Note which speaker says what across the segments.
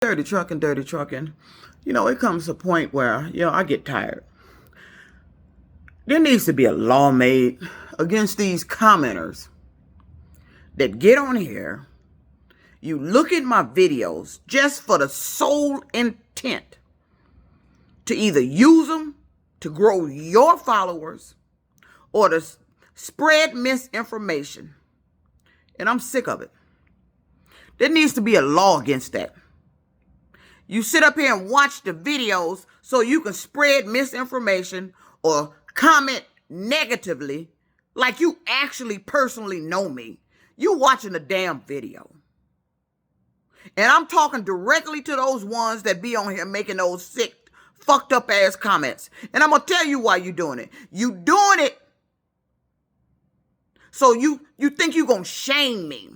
Speaker 1: Dirty trucking, dirty trucking. It comes to a point where, I get tired. There needs to be a law made against these commenters that get on here. You look at my videos just for the sole intent to either use them to grow your followers or to spread misinformation. And I'm sick of it. There needs to be a law against that. You sit up here and watch the videos so you can spread misinformation or comment negatively like you actually personally know me. You watching the damn video. And I'm talking directly to those ones that be on here making those sick, fucked up ass comments. And I'm going to tell you why you doing it. You doing it so you think you going to shame me,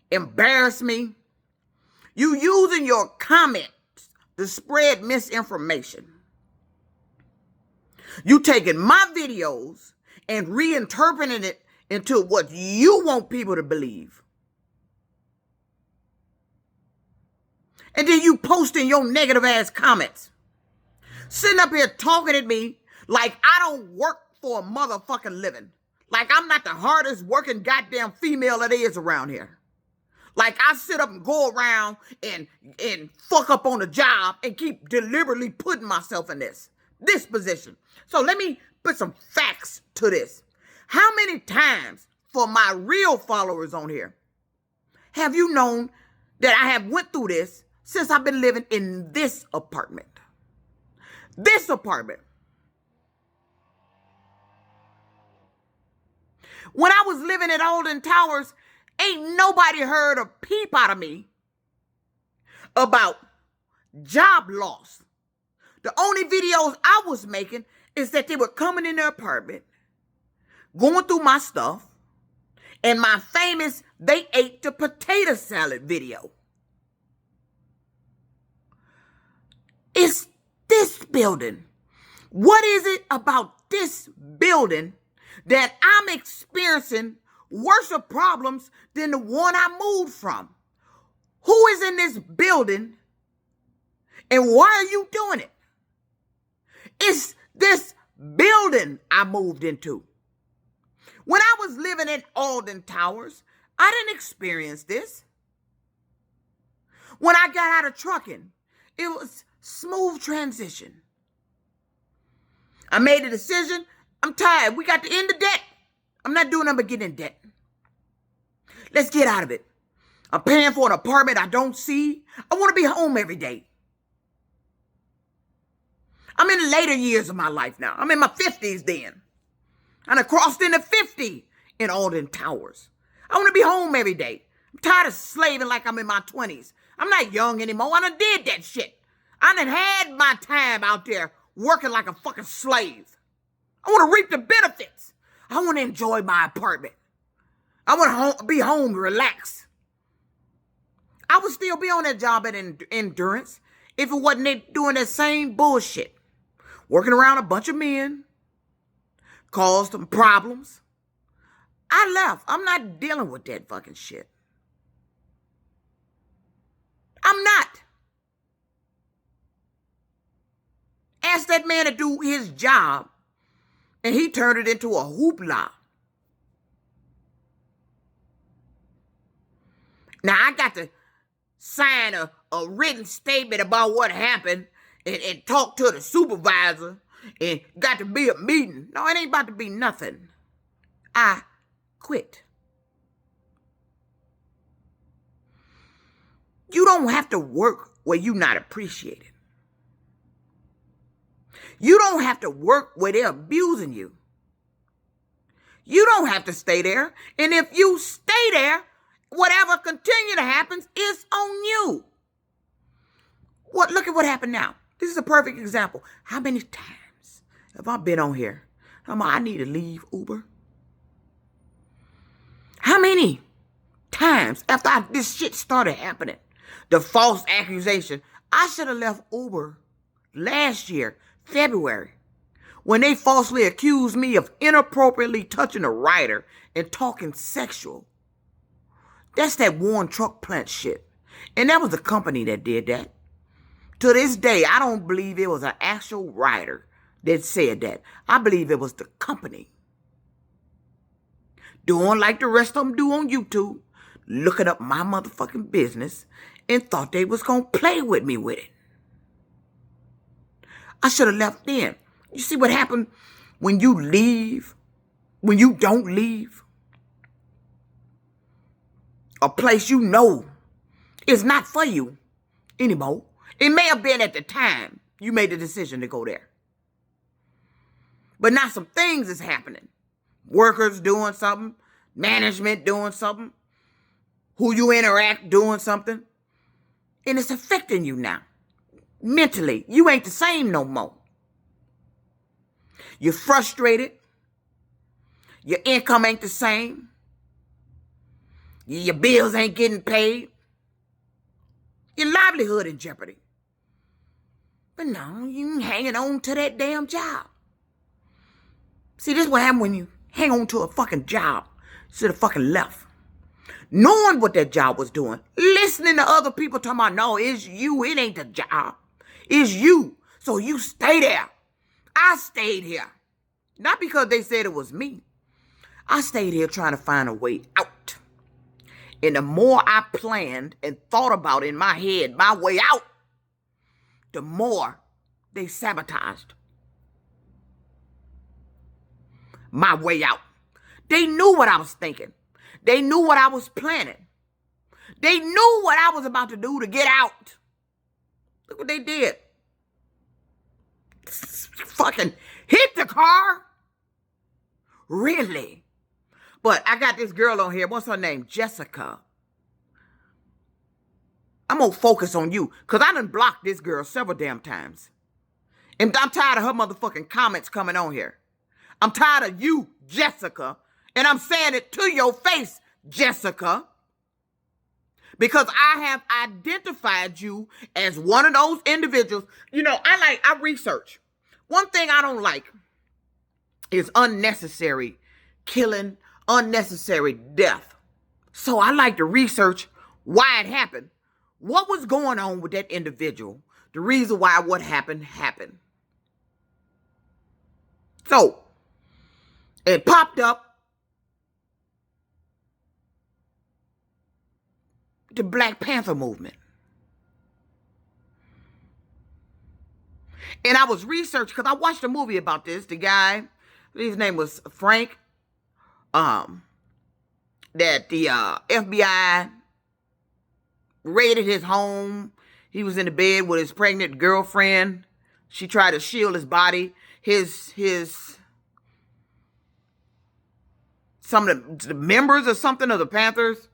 Speaker 1: embarrass me. You using your comments to spread misinformation. You taking my videos and reinterpreting it into what you want people to believe. And then you posting your negative ass comments. Sitting up here talking at me like I don't work for a motherfucking living. Like I'm not the hardest working goddamn female that is around here. Like I sit up and go around and fuck up on the job and keep deliberately putting myself in this position. So let me put some facts to this. How many times for my real followers on here have you known that I have went through this since I've been living in this apartment? This apartment. When I was living at Alden Towers, ain't nobody heard a peep out of me about job loss. The only videos I was making is that they were coming in their apartment, going through my stuff, and my famous "they ate the potato salad" video. It's this building. What is it about this building that I'm experiencing worse problems than the one I moved from? Who is in this building and why are you doing it? It's this building I moved into. When I was living in Alden Towers, I didn't experience this. When I got out of trucking, it was smooth transition. I made a decision. I'm tired. We got to end the debt. I'm not doing nothing but getting in debt. Let's get out of it. I'm paying for an apartment I don't see. I want to be home every day. I'm in the later years of my life now. I'm in my 50s then. And I crossed into 50 in Alden Towers. I want to be home every day. I'm tired of slaving like I'm in my 20s. I'm not young anymore. I done did that shit. I done had my time out there working like a fucking slave. I want to reap the benefits. I want to enjoy my apartment. I want to be home, relax. I would still be on that job at Endurance if it wasn't they doing that same bullshit. Working around a bunch of men. Caused them problems. I left. I'm not dealing with that fucking shit. I'm not. Asked that man to do his job, and he turned it into a hoopla. Now, I got to sign a written statement about what happened and talk to the supervisor and got to be a meeting. No, it ain't about to be nothing. I quit. You don't have to work where you're not appreciated. You don't have to work where they're abusing you. You don't have to stay there. And if you stay there, whatever continue to happen is on you. Look at what happened now. This is a perfect example. How many times have I been on here? I need to leave Uber. How many times after this shit started happening, the false accusation, I should have left Uber last year, February, when they falsely accused me of inappropriately touching a rider and talking sexual. That's that worn truck plant shit. And that was the company that did that. To this day, I don't believe it was an actual writer that said that. I believe it was the company. Doing like the rest of them do on YouTube, looking up my motherfucking business and thought they was going to play with me with it. I should have left then. You see what happened when you leave, when you don't leave? A place you know is not for you anymore. It may have been at the time you made the decision to go there. But now some things is happening. Workers doing something, management doing something, who you interact doing something. And it's affecting you now. Mentally, you ain't the same no more. You're frustrated. Your income ain't the same. Your bills ain't getting paid. Your livelihood in jeopardy. But no, you hanging on to that damn job. See, this is what happens when you hang on to a fucking job. Should have fucking left. Knowing what that job was doing. Listening to other people talking about, no, it's you. It ain't the job. It's you. So you stay there. I stayed here. Not because they said it was me. I stayed here trying to find a way out. And the more I planned and thought about in my head my way out, the more they sabotaged my way out. They knew what I was thinking. They knew what I was planning. They knew what I was about to do to get out. Look what they did. Fucking hit the car. Really? But I got this girl on here. What's her name? Jessica. I'm going to focus on you because I done blocked this girl several damn times. And I'm tired of her motherfucking comments coming on here. I'm tired of you, Jessica. And I'm saying it to your face, Jessica. Because I have identified you as one of those individuals. You know, I research. One thing I don't like is unnecessary killing, unnecessary death. So I like to research why it happened. What was going on with that individual? The reason why what happened. So it popped up. The Black Panther movement. And I was researching because I watched a movie about this. The guy, his name was Frank, that the FBI raided his home. He was in the bed with his pregnant girlfriend. She tried to shield his body. Some of the members or something of the Panthers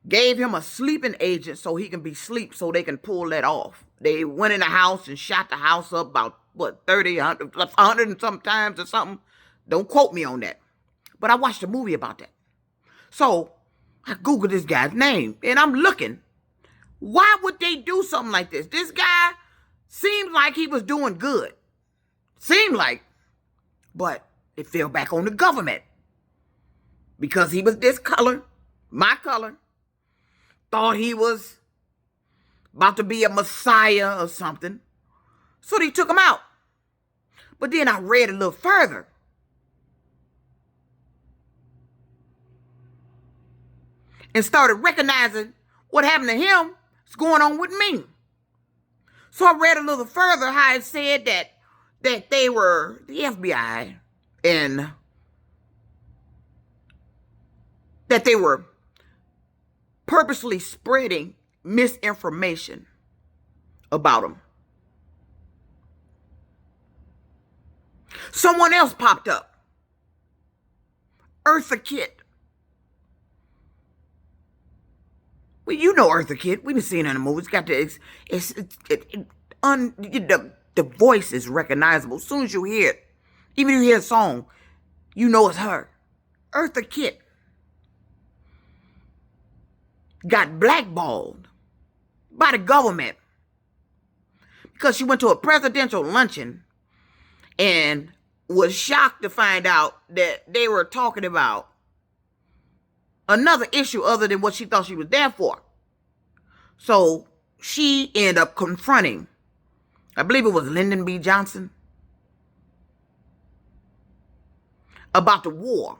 Speaker 1: gave him a sleeping agent so he can be asleep so they can pull that off. They went in the house and shot the house up about, 30, 100 and some times or something. Don't quote me on that. But I watched a movie about that. So I Googled this guy's name and I'm looking. Why would they do something like this? This guy seemed like he was doing good. Seemed like. But it fell back on the government. Because he was this color, my color. Thought he was about to be a messiah or something. So they took him out. But then I read a little further. And started recognizing what happened to him is going on with me. So I read a little further how it said that they were, the FBI, and that they were purposely spreading misinformation about him. Someone else popped up. Eartha Kitt. Well, you know Eartha Kitt. We've been seeing her in the movies. Got the voice is recognizable. As soon as you hear it, even if you hear a song, you know it's her. Eartha Kitt got blackballed by the government because she went to a presidential luncheon and was shocked to find out that they were talking about another issue other than what she thought she was there for. So she ended up confronting, I believe it was Lyndon B. Johnson, about the war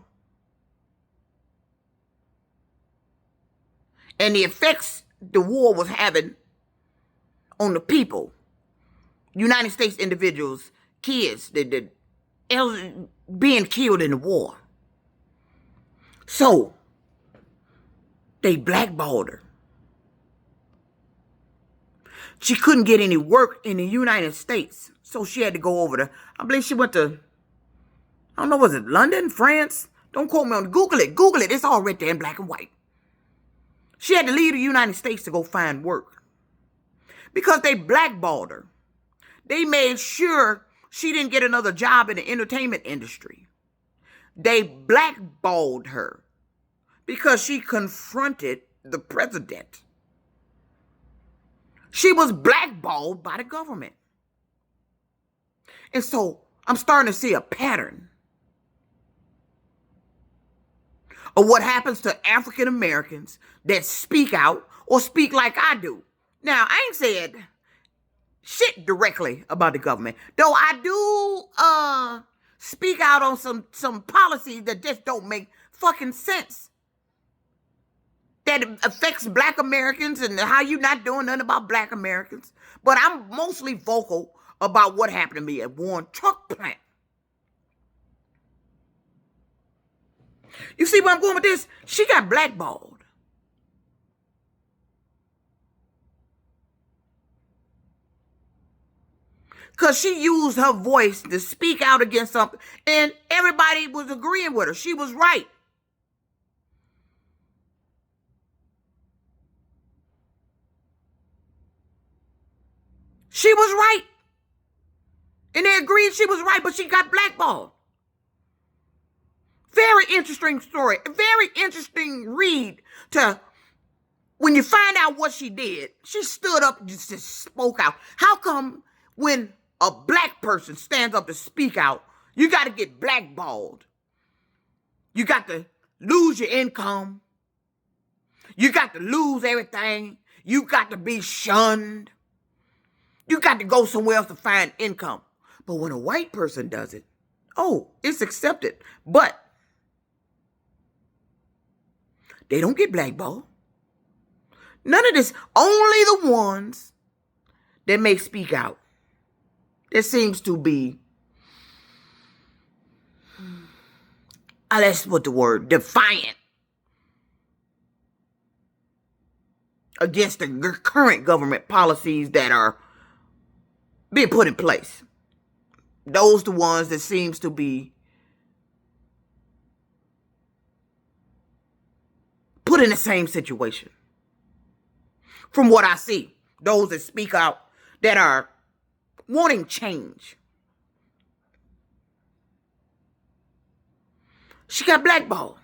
Speaker 1: and the effects the war was having on the people, United States individuals, kids, the being killed in the war. So they blackballed her. She couldn't get any work in the United States, so she had to go over to, I believe she went to, I don't know, was it London, France? Don't quote me on it. Google it. It's all right there in black and white. She had to leave the United States to go find work because they blackballed her. They made sure she didn't get another job in the entertainment industry. They blackballed her because she confronted the president. She was blackballed by the government. And so I'm starting to see a pattern of what happens to African Americans that speak out or speak like I do. Now, I ain't said shit directly about the government, though I do speak out on some policies that just don't make fucking sense, that affects black Americans and how you not doing nothing about black Americans. But I'm mostly vocal about what happened to me at Warren Truck Plant. You see where I'm going with this? She got blackballed. Because she used her voice to speak out against something, and everybody was agreeing with her. She was right. She was right. And they agreed she was right, but she got blackballed. Very interesting story. A very interesting read to when you find out what she did. She stood up and just spoke out. How come when a black person stands up to speak out, you got to get blackballed? You got to lose your income. You got to lose everything. You got to be shunned. You got to go somewhere else to find income. But when a white person does it, oh, it's accepted. But they don't get blackballed. None of this. Only the ones that may speak out. There seems to be, let's put the word, defiant against the current government policies that are being put in place. Those the ones that seems to be put in the same situation. From what I see, those that speak out that are wanting change. She got blackballed.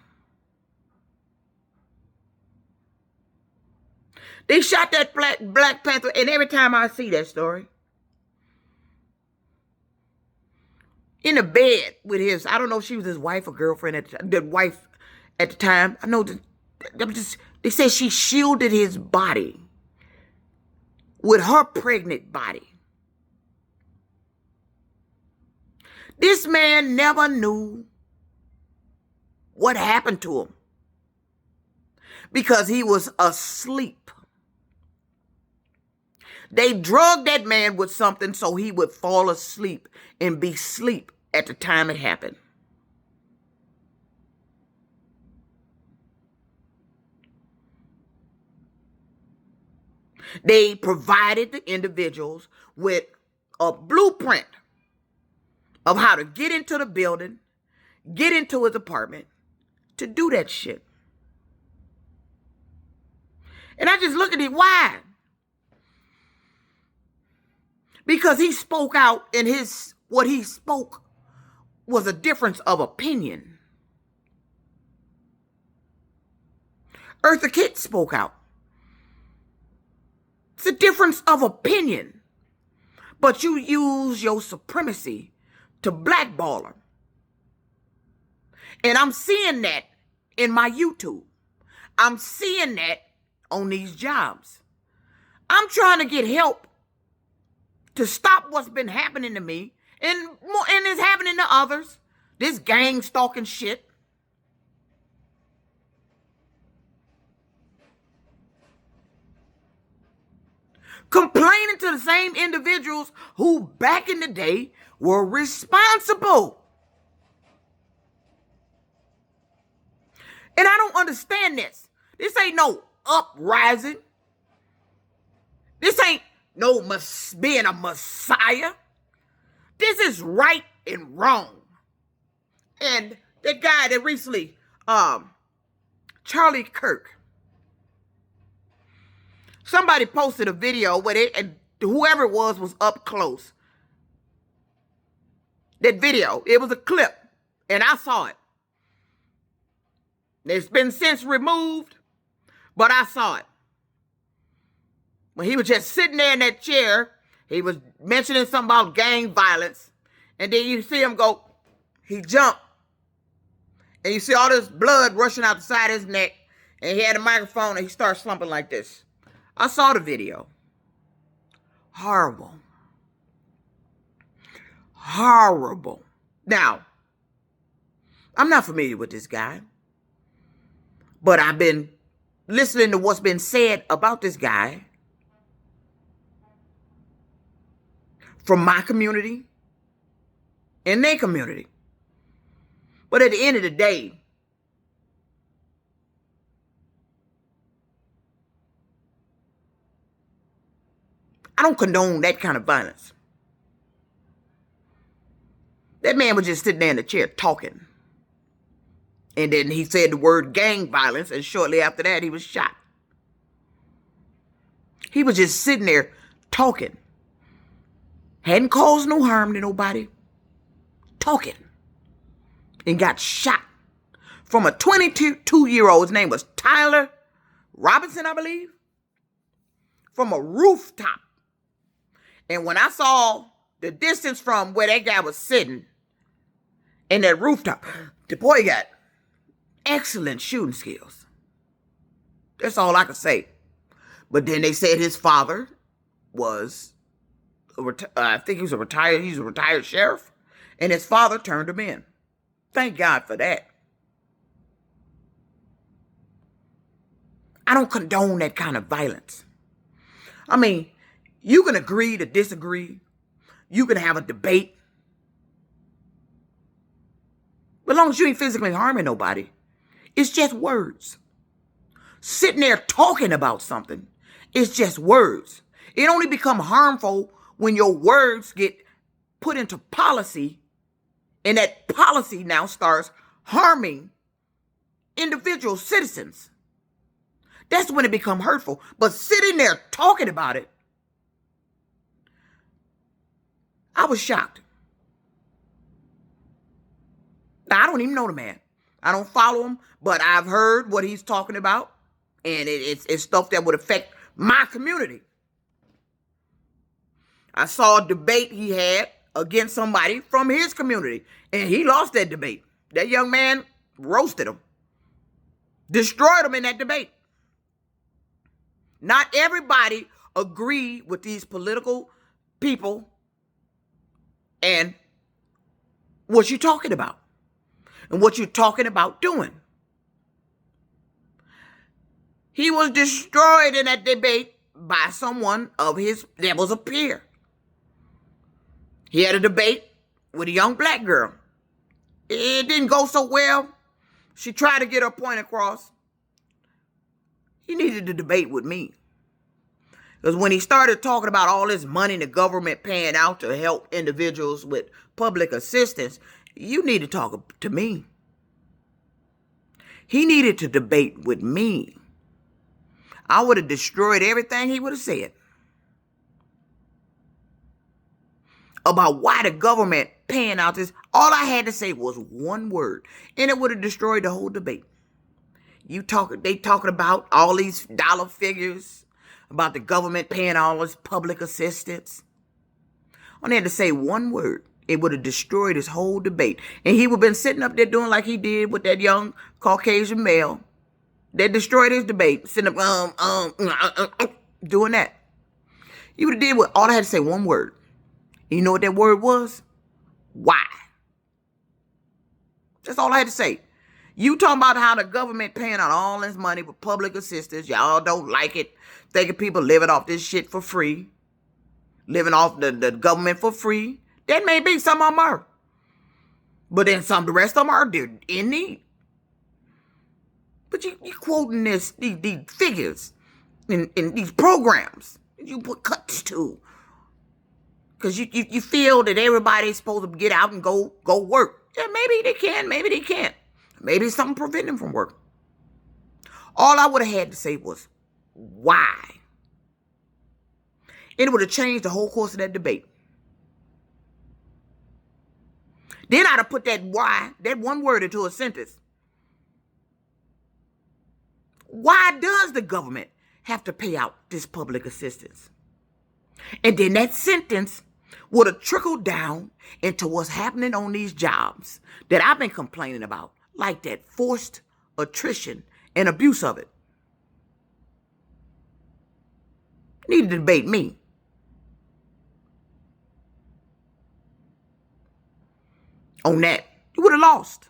Speaker 1: They shot that Black Panther, and every time I see that story, in the bed with his, I don't know if she was his wife or girlfriend, the wife at the time. I know they said she shielded his body with her pregnant body. This man never knew what happened to him because he was asleep. They drugged that man with something so he would fall asleep and be asleep at the time it happened. They provided the individuals with a blueprint of how to get into the building, get into his apartment, to do that shit. And I just look at it, why? Because he spoke out, and what he spoke was a difference of opinion. Eartha Kitt spoke out. It's a difference of opinion. But you use your supremacy to blackball her. And I'm seeing that in my YouTube. I'm seeing that on these jobs. I'm trying to get help to stop what's been happening to me and it's happening to others. This gang stalking shit. Complaining to the same individuals who back in the day were responsible. And I don't understand this. This ain't no uprising. This ain't no being a messiah. This is right and wrong. And that guy that recently, Charlie Kirk, somebody posted a video with it, and whoever it was up close. That video, it was a clip, and I saw it. It's been since removed, but I saw it. When he was just sitting there in that chair, he was mentioning something about gang violence, and then you see him go, he jumped, and you see all this blood rushing out the side of his neck, and he had a microphone, and he started slumping like this. I saw the video. Horrible. Horrible. Now, I'm not familiar with this guy, but I've been listening to what's been said about this guy from my community and their community. But at the end of the day, I don't condone that kind of violence. That man was just sitting there in the chair talking. And then he said the word gang violence, and shortly after that, he was shot. He was just sitting there talking. Hadn't caused no harm to nobody. Talking. And got shot from a 22-year-old. His name was Tyler Robinson, I believe. From a rooftop. And when I saw the distance from where that guy was sitting in that rooftop, the boy got excellent shooting skills. That's all I could say. But then they said his father was, I think he was a retired sheriff, and his father turned him in. Thank God for that. I don't condone that kind of violence. I mean, you can agree to disagree. You can have a debate. But as long as you ain't physically harming nobody, it's just words. Sitting there talking about something, it's just words. It only become harmful when your words get put into policy, and that policy now starts harming individual citizens. That's when it become hurtful. But sitting there talking about it, I was shocked. Now, I don't even know the man. I don't follow him, but I've heard what he's talking about, and it's stuff that would affect my community. I saw a debate he had against somebody from his community, and he lost that debate. That young man roasted him, destroyed him in that debate. Not everybody agree with these political people and what you're talking about and what you're talking about doing. He was destroyed in that debate by someone of his that was a peer. He had a debate with a young black girl. It didn't go so well. She tried to get her point across. He needed to debate with me. Because when he started talking about all this money the government paying out to help individuals with public assistance, you need to talk to me. He needed to debate with me. I would have destroyed everything he would have said about why the government paying out this. All I had to say was one word, and it would have destroyed the whole debate. They talking about all these dollar figures, about the government paying all this public assistance. I only had to say one word. It would have destroyed his whole debate. And he would have been sitting up there doing like he did with that young Caucasian male that destroyed his debate. Sitting up, doing that. You would have did what all I had to say one word. And you know what that word was? Why? That's all I had to say. You talking about how the government paying out all this money for public assistance. Y'all don't like it. Thinking people living off this shit for free. Living off the government for free. That may be, some of them are. But then the rest of them are in need. But you quoting these figures in these programs. You put cuts to. Because you feel that everybody's supposed to get out and go work. Yeah, maybe they can, maybe they can't. Maybe something prevent them from working. All I would have had to say was, why? And it would have changed the whole course of that debate. Then I'd have put that why, that one word, into a sentence. Why does the government have to pay out this public assistance? And then that sentence would have trickled down into what's happening on these jobs that I've been complaining about, like that forced attrition and abuse of it. Need to debate me. On that, you would have lost.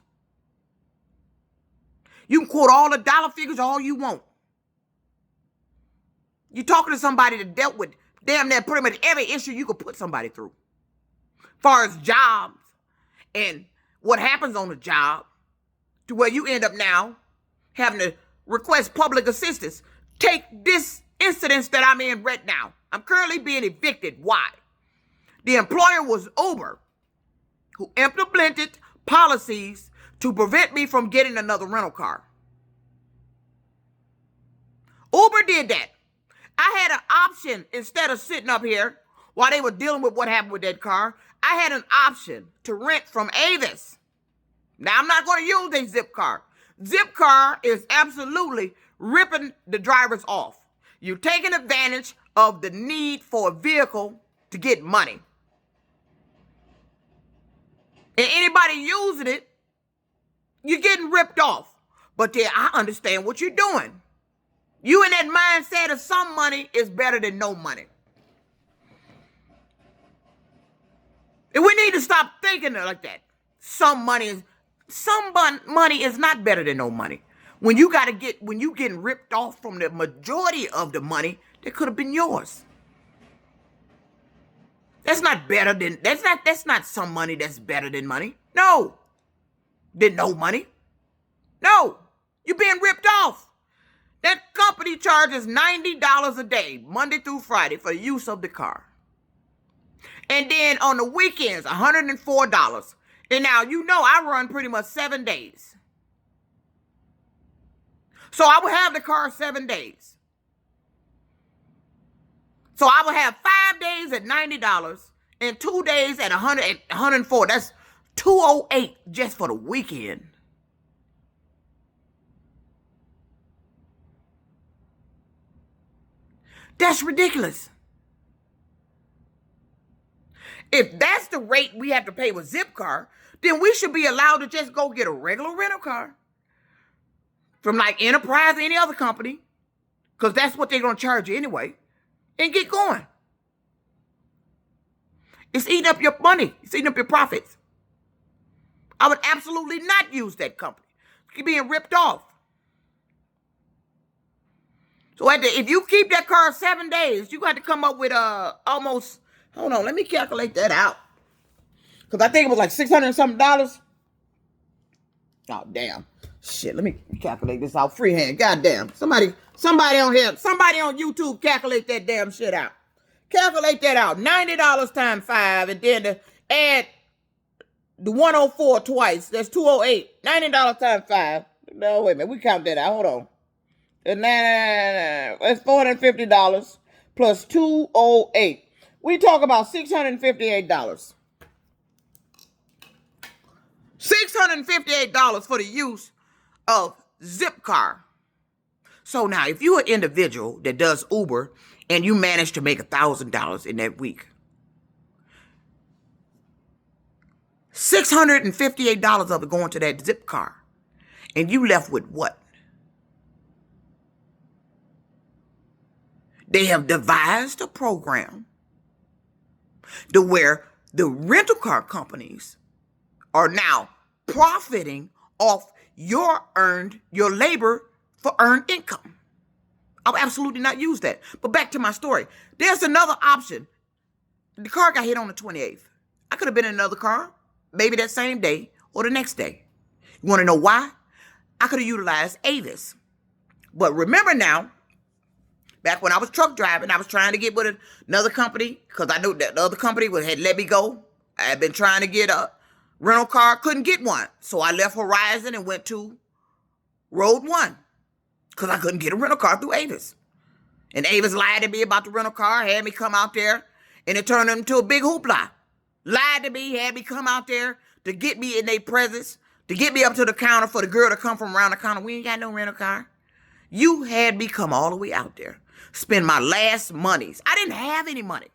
Speaker 1: You can quote all the dollar figures all you want. You're talking to somebody that dealt with damn near pretty much every issue you could put somebody through. As far as jobs and what happens on the job, to where you end up now having to request public assistance. Take this incident that I'm in right now. I'm currently being evicted. Why? The employer was Uber, who implemented policies to prevent me from getting another rental car. Uber did that. I had an option, instead of sitting up here while they were dealing with what happened with that car, I had an option to rent from Avis. Now, I'm not going to use a Zipcar. Zipcar is absolutely ripping the drivers off. You're taking advantage of the need for a vehicle to get money. And anybody using it, you're getting ripped off. But then I understand what you're doing. You in that mindset of some money is better than no money. And we need to stop thinking like that. Some money is not better than no money. When you getting ripped off from the majority of the money that could have been yours. That's not some money that's better than money. No. Than no money. No. You're being ripped off. That company charges $90 a day, Monday through Friday, for the use of the car. And then on the weekends, $104. And now, I run pretty much 7 days. So I will have the car 7 days. So I will have 5 days at $90 and 2 days at $104. That's $208 just for the weekend. That's ridiculous. If that's the rate we have to pay with Zipcar, then we should be allowed to just go get a regular rental car from like Enterprise or any other company, because that's what they're going to charge you anyway, and get going. It's eating up your money. It's eating up your profits. I would absolutely not use that company. You're being ripped off. So if you keep that car 7 days, you got to come up with almost, hold on, let me calculate that out. Because I think it was like $600 and something. Oh, damn. Shit, let me calculate this out freehand. Goddamn. Somebody on here, somebody on YouTube calculate that damn shit out. Calculate that out. $90 times 5, and then add the 104 twice. That's 208. $90 times 5. No, wait a minute. We count that out. Hold on. That's $450 plus 208. We talk about $658. $658 for the use of Zipcar. So now, if you're an individual that does Uber and you manage to make $1,000 in that week, $658 of it going to that Zipcar, and you left with what? They have devised a program to where the rental car companies are now profiting off your labor for earned income. I'll absolutely not use that. But back to my story. There's another option. The car got hit on the 28th. I could have been in another car, maybe that same day or the next day. You want to know why? I could have utilized Avis. But remember now, back when I was truck driving, I was trying to get with another company because I knew that the other company had let me go. I had been trying to get a rental car, couldn't get one. So I left Horizon and went to Road 1 because I couldn't get a rental car through Avis. And Avis lied to me about the rental car, had me come out there, and it turned into a big hoopla. Lied to me, had me come out there to get me in their presence, to get me up to the counter for the girl to come from around the counter. We ain't got no rental car. You had me come all the way out there, spend my last monies. I didn't have any money.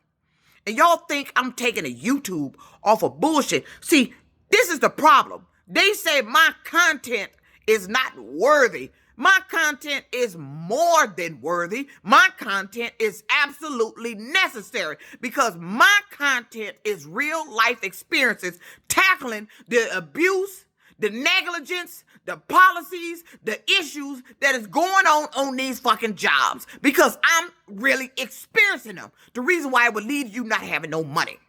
Speaker 1: And y'all think I'm taking a YouTube off of bullshit. See, this is the problem. They say my content is not worthy. My content is more than worthy. My content is absolutely necessary because my content is real life experiences tackling the abuse, the negligence, the policies, the issues that is going on these fucking jobs because I'm really experiencing them. The reason why it would lead to you not having no money.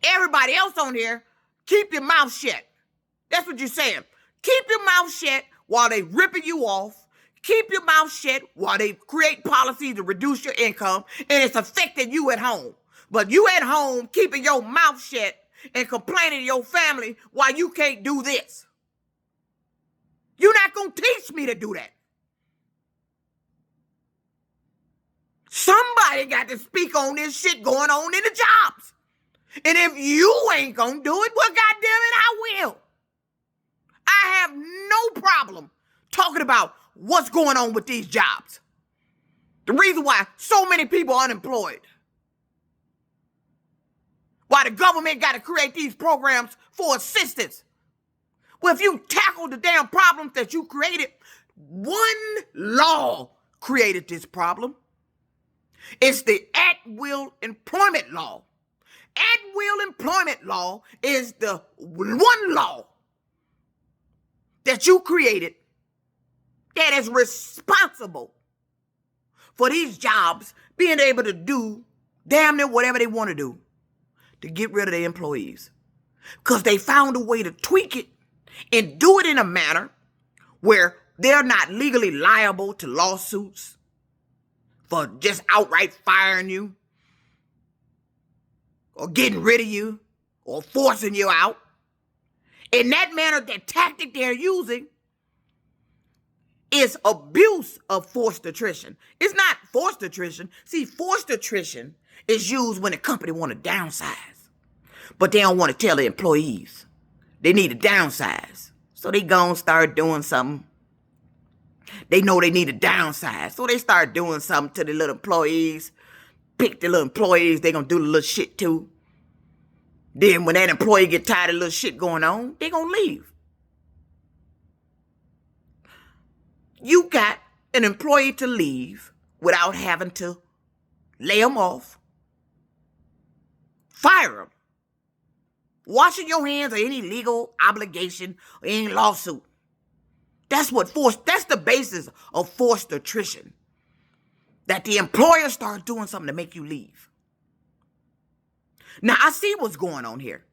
Speaker 1: Everybody else on here, keep your mouth shut. That's what you're saying. Keep your mouth shut while they ripping you off. Keep your mouth shut while they create policies to reduce your income and it's affecting you at home. But you at home keeping your mouth shut and complaining to your family why you can't do this. You're not going to teach me to do that. Somebody got to speak on this shit going on in the jobs. And if you ain't going to do it, well, goddamn it, I will. I have no problem talking about what's going on with these jobs. The reason why so many people are unemployed. Why the government got to create these programs for assistance. Well, if you tackle the damn problems that you created, one law created this problem. It's the at-will employment law. At-will employment law is the one law that you created that is responsible for these jobs being able to do damn near whatever they want to do to get rid of their employees. Because they found a way to tweak it and do it in a manner where they're not legally liable to lawsuits for just outright firing you or getting rid of you or forcing you out. In that manner, the tactic they're using is abuse of forced attrition. It's not forced attrition. See, forced attrition is used when a company want to downsize, but they don't want to tell the employees they need to downsize. So they gonna start doing something. They know they need to downsize, so they start doing something to the little employees. Pick the little employees they gonna do the little shit to. Then when that employee get tired of little shit going on, they gonna leave. You got an employee to leave without having to lay them off, fire them, washing your hands of any legal obligation or any lawsuit. That's the basis of forced attrition. That the employer starts doing something to make you leave. Now, I see what's going on here.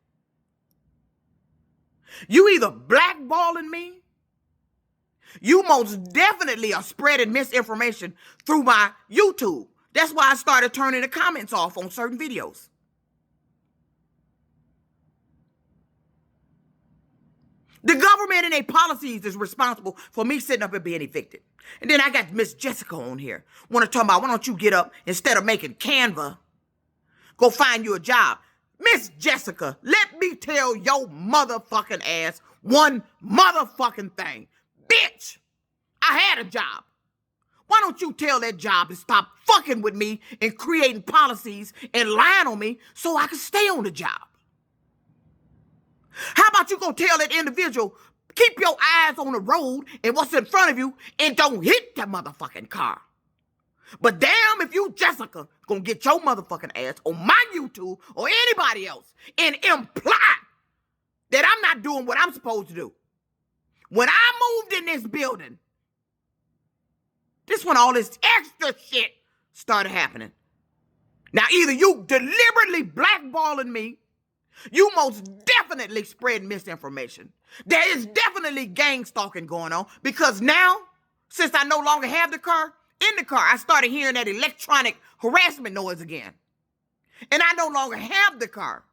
Speaker 1: You either blackballing me, you most definitely are spreading misinformation through my YouTube. That's why I started turning the comments off on certain videos. The government and their policies is responsible for me sitting up and being evicted. And then I got Miss Jessica on here. Want to talk about, why don't you get up, instead of making Canva, go find you a job. Miss Jessica, let me tell your motherfucking ass one motherfucking thing. Bitch, I had a job. Why don't you tell that job to stop fucking with me and creating policies and lying on me so I can stay on the job? How about you go tell that individual, keep your eyes on the road and what's in front of you and don't hit that motherfucking car? But damn if you, Jessica, gonna get your motherfucking ass on my YouTube or anybody else and imply that I'm not doing what I'm supposed to do. When I moved in this building, this when all this extra shit started happening. Now, either you deliberately blackballing me, you most definitely spread misinformation. There is definitely gang stalking going on because now, since I no longer have the car, in the car, I started hearing that electronic harassment noise again. And I no longer have the car.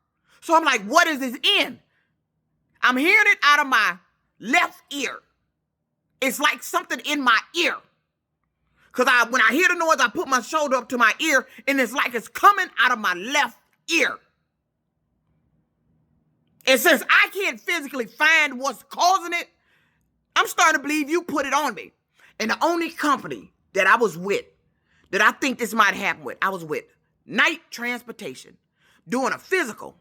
Speaker 1: So I'm like, what is this in? I'm hearing it out of my left ear. It's like something in my ear. Because when I hear the noise, I put my shoulder up to my ear, and it's like it's coming out of my left ear. And since I can't physically find what's causing it, I'm starting to believe you put it on me. And the only company that I was with, that I think this might happen with, I was with Night Transportation, doing a physical.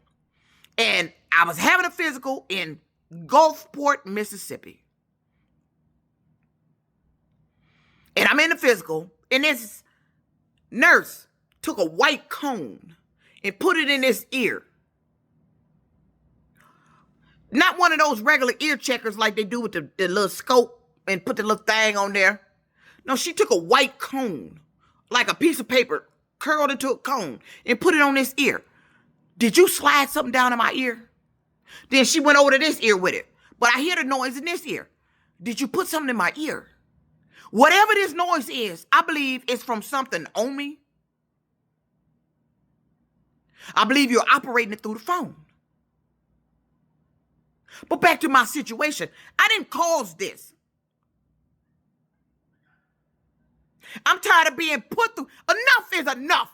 Speaker 1: And I was having a physical in Gulfport, Mississippi. And I'm in the physical, and this nurse took a white cone and put it in this ear. Not one of those regular ear checkers like they do with the little scope and put the little thing on there. No, she took a white cone, like a piece of paper, curled into a cone, and put it on this ear. Did you slide something down in my ear? Then she went over to this ear with it. But I hear the noise in this ear. Did you put something in my ear? Whatever this noise is, I believe it's from something on me. I believe you're operating it through the phone. But back to my situation. I didn't cause this. I'm tired of being put through. Enough is enough.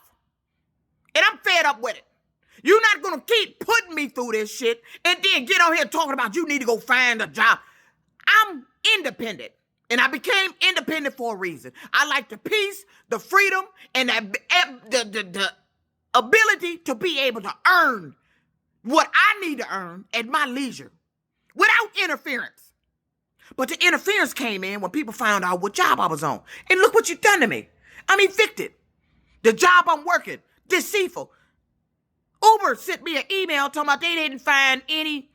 Speaker 1: And I'm fed up with it. You're not going to keep putting me through this shit and then get on here talking about you need to go find a job. I'm independent. And I became independent for a reason. I like the peace, the freedom, and the ability to be able to earn what I need to earn at my leisure without interference. But the interference came in when people found out what job I was on. And look what you've done to me. I'm evicted. The job I'm working, deceitful. Uber sent me an email talking about they didn't find any.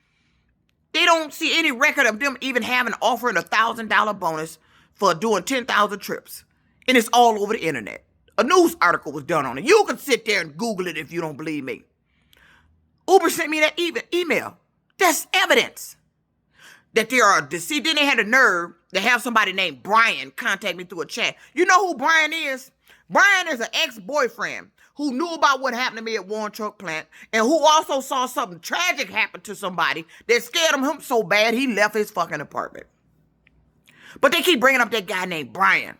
Speaker 1: They don't see any record of them even having offering a $1,000 bonus for doing 10,000 trips. And it's all over the internet. A news article was done on it. You can sit there and Google it if you don't believe me. Uber sent me that email. That's evidence that there are deceived. Then they had the nerve to have somebody named Brian contact me through a chat. You know who Brian is? Brian is an ex-boyfriend who knew about what happened to me at Warren Truck Plant and who also saw something tragic happen to somebody that scared him so bad he left his fucking apartment. But they keep bringing up that guy named Brian.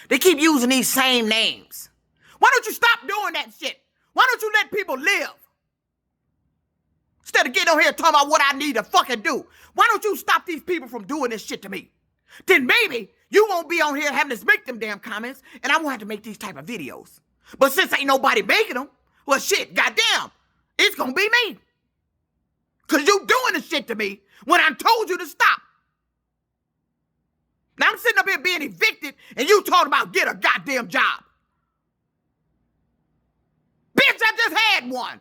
Speaker 1: They keep using these same names. Why don't you stop doing that shit? Why don't you let people live? Instead of getting on here talking about what I need to fucking do. Why don't you stop these people from doing this shit to me? Then maybe you won't be on here having to make them damn comments, and I won't have to make these type of videos. But since ain't nobody making them, well, shit, goddamn, it's gonna be me. Because you doing this shit to me when I told you to stop. Now I'm sitting up here being evicted, and you talking about get a goddamn job. Bitch, I just had one.